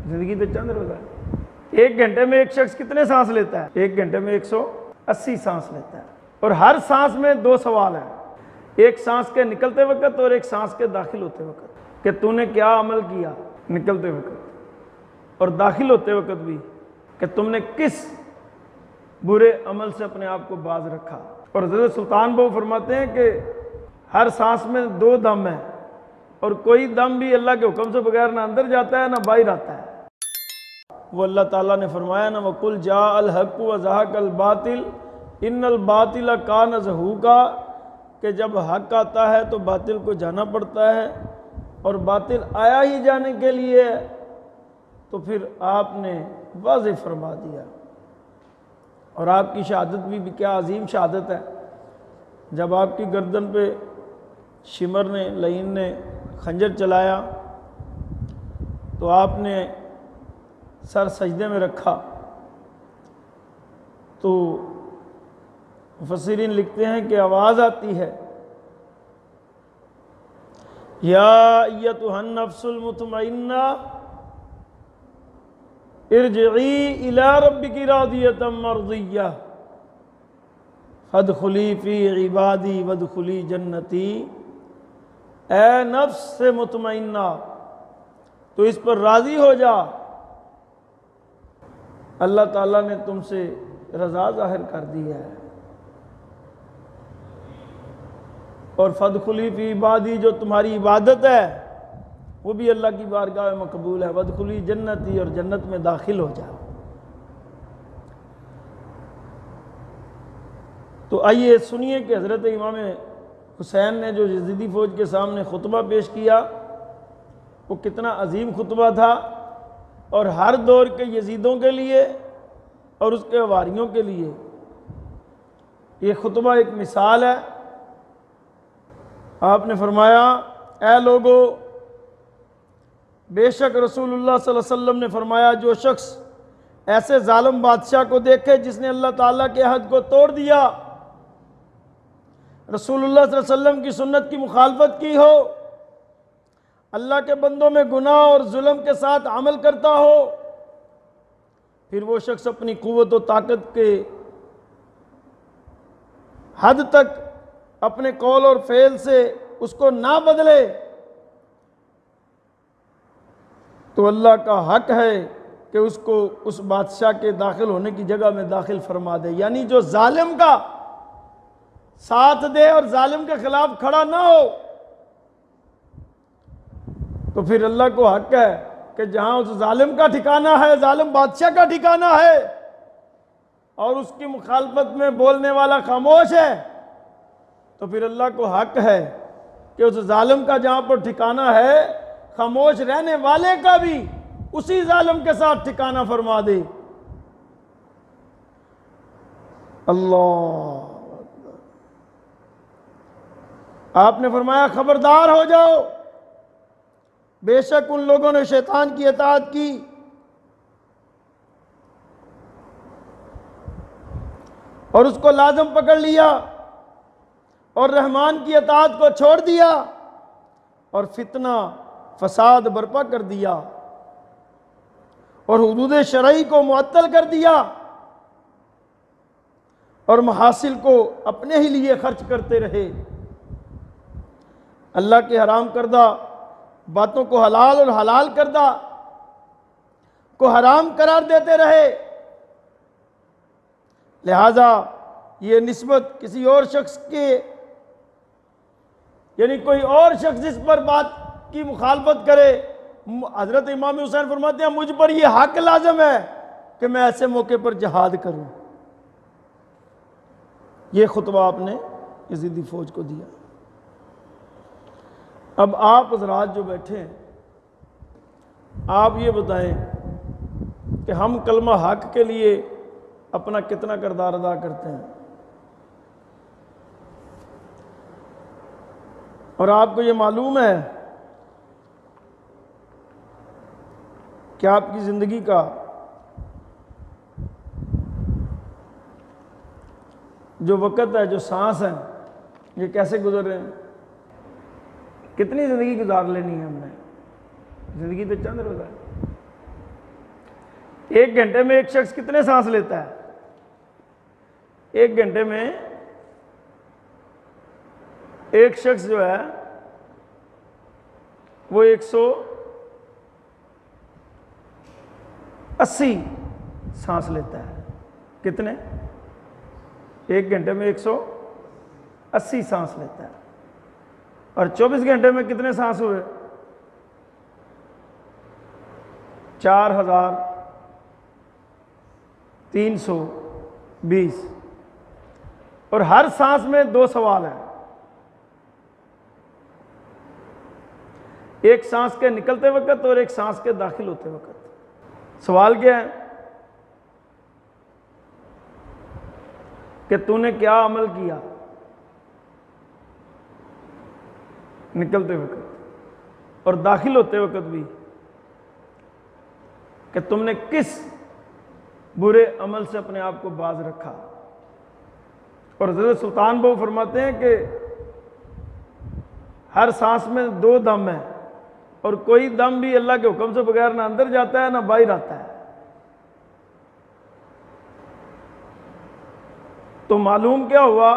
ज़िंदगी तो चंद रोज़ा है। 1 घंटे में एक शख्स कितने सांस लेता है? 1 घंटे में 180 सांस लेता है। और हर सांस में 2 सवाल हैं, एक सांस के निकलते वक्त और एक सांस के दाखिल होते वक्त, कि तूने क्या अमल किया निकलते वक्त, और दाखिल होते वक्त भी कि तुमने किस बुरे अमल से अपने आप को बाज रखा। और हज़रत सुल्तान बहु फरमाते हैं कि हर सांस में 2 दम है, और कोई दम भी अल्लाह के हुक्म से बगैर ना अंदर जाता है ना बाहर आता है। वो अल्लाह ताला ने फरमाया ना, वकुल जा अल हक व ज़हक़ल बातिल इन्नल बातिल कान ज़हूका, कि जब हक आता है तो बातिल को जाना पड़ता है, और बातिल आया ही जाने के लिए, तो फिर आपने वाज़ेह फरमा दिया। और आपकी शहादत भी क्या अजीम शहादत है। जब आपकी गर्दन पे शिमर ने, लईन ने खंजर चलाया तो आपने सर सजदे में रखा, तो मुफस्सिरीन लिखते हैं कि आवाज़ आती है, या अय्यतुहन नफ्सुल मुतमइन्ना इरजिई इला रब्बिकी रादियतम मर्दिय्या फदखुली फी इबादी वदखुली जन्नती। ए नफ्स से मुतमइन्ना, तो इस पर राज़ी हो जा, अल्लाह ताला ने तुमसे रज़ा ज़ाहिर कर दी है। और फदखुली फी इबादी, जो तुम्हारी इबादत है वो भी अल्लाह की बारगाह में मकबूल है। वदखुली जन्नती, और जन्नत में दाखिल हो जाओ। तो आइए सुनिए कि हज़रत इमाम हुसैन ने जो यजीदी फ़ौज के सामने खुतबा पेश किया वो कितना अजीम खुतबा था, और हर दौर के यजीदों के लिए और उसके वारियों के लिए ये खुतबा एक मिसाल है। आपने फरमाया, ए लोगो, बेशक रसूलुल्लाह सल्लल्लाहु अलैहि वसल्लम ने फरमाया, जो शख्स ऐसे जालिम बादशाह को देखे जिसने अल्लाह ताला के हद को तोड़ दिया, रसूलुल्लाह सल्लल्लाहु अलैहि वसल्लम की सुन्नत की मुखालफत की हो, अल्लाह के बंदों में गुनाह और जुल्म के साथ अमल करता हो, फिर वो शख्स अपनी कुव्वत और ताकत के हद तक अपने कौल और फेल से उसको ना बदले, तो अल्लाह का हक है कि उसको उस बादशाह के दाखिल होने की जगह में दाखिल फरमा दे। यानी जो जालिम का साथ दे और जालिम के खिलाफ खड़ा ना हो, तो फिर अल्लाह को हक है कि जहां उस जालिम का ठिकाना है, जालिम बादशाह का ठिकाना है, और उसकी मुखालफत में बोलने वाला खामोश है, तो फिर अल्लाह को हक है कि उस जालिम का जहां पर ठिकाना है, खामोश रहने वाले का भी उसी जालिम के साथ ठिकाना फरमा दे। अल्लाह, आपने फरमाया, खबरदार हो जाओ, बेशक उन लोगों ने शैतान की इताअत की और उसको लाज़म पकड़ लिया, और रहमान की इताअत को छोड़ दिया, और फितना फसाद बर्पा कर दिया, और हुदूद शरई को मुअत्तल कर दिया, और महासिल को अपने ही लिए खर्च करते रहे। अल्लाह के हराम करदा बातों को हलाल और हलाल करदा को हराम करार देते रहे। लिहाजा ये निस्बत किसी और शख्स के, यानी कोई और शख्स जिस पर बात की मुखालफत करे, हजरत इमाम हुसैन फरमाते हैं, मुझ पर यह हक लाजम है कि मैं ऐसे मौके पर जहाद करूं। ये खुतबा आपने यजीदी फौज को दिया। अब आप हजरात जो बैठे हैं, आप ये बताएं कि हम कलमा हक के लिए अपना कितना किरदार अदा करते हैं। और आपको ये मालूम है कि आपकी ज़िंदगी का जो वक़्त है, जो सांस है, ये कैसे गुजर रहे हैं। कितनी ज़िंदगी गुजार लेनी है हमने। ज़िंदगी तो चंद रोज़ है। एक घंटे में एक शख्स कितने सांस लेता है? एक घंटे में एक शख्स जो है वो 180 सांस लेता है। कितने? एक घंटे में 180 सांस लेता है। और 24 घंटे में कितने सांस हुए? 4320। और हर सांस में दो सवाल हैं। एक सांस के निकलते वक्त और एक सांस के दाखिल होते वक्त। सवाल क्या है कि तूने क्या अमल किया निकलते वक्त और दाखिल होते वक्त भी, कि तुमने किस बुरे अमल से अपने आप को बाज रखा। और हज़रत सुल्तान बहु फरमाते हैं कि हर सांस में दो दम है और कोई दम भी अल्लाह के हुक्म से बगैर ना अंदर जाता है ना बाहर आता है। तो मालूम क्या हुआ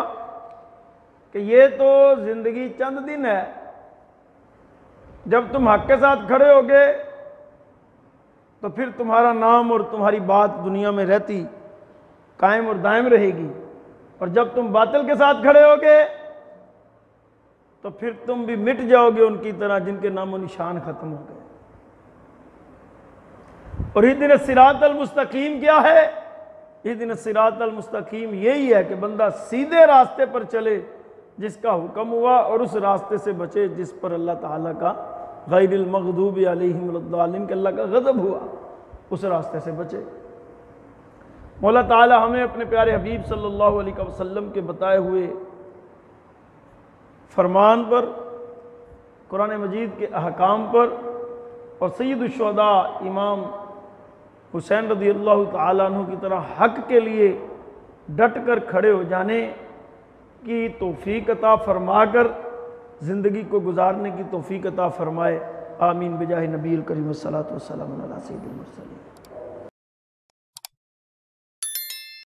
कि ये तो जिंदगी चंद दिन है। जब तुम हक के साथ खड़े होगे तो फिर तुम्हारा नाम और तुम्हारी बात दुनिया में रहती कायम और दायम रहेगी। और जब तुम बातिल के साथ खड़े होगे तो फिर तुम भी मिट जाओगे उनकी तरह जिनके नामो निशान खत्म हो गए। और इहदिन सिरातल मुस्तकीम क्या है? इहदिन सिरातल मुस्तकीम यही है कि बंदा सीधे रास्ते पर चले जिसका हुक्म हुआ और उस रास्ते से बचे जिस पर अल्लाह ताला का गैरिल मग़दूबि अलैहिम वलद्दालिन के अल्लाह का गज़ब हुआ, उस रास्ते से बचे। मौला ताला हमें अपने प्यारे हबीब सल्लल्लाहु अलैहि वसल्लम के बताए हुए फरमान पर, कुरान मजीद के अहकाम पर और सय्यदुश शुहदा इमाम हुसैन रज़ियल्लाहु ताला अन्हु की तरह हक के लिए डट कर खड़े हो जाने की तौफीक अता फरमाकर ज़िंदगी को गुजारने की तौफीक अता फरमाए। आमीन बिजाहि नबील करीम सल्लल्लाहु अलैहि वसल्लम।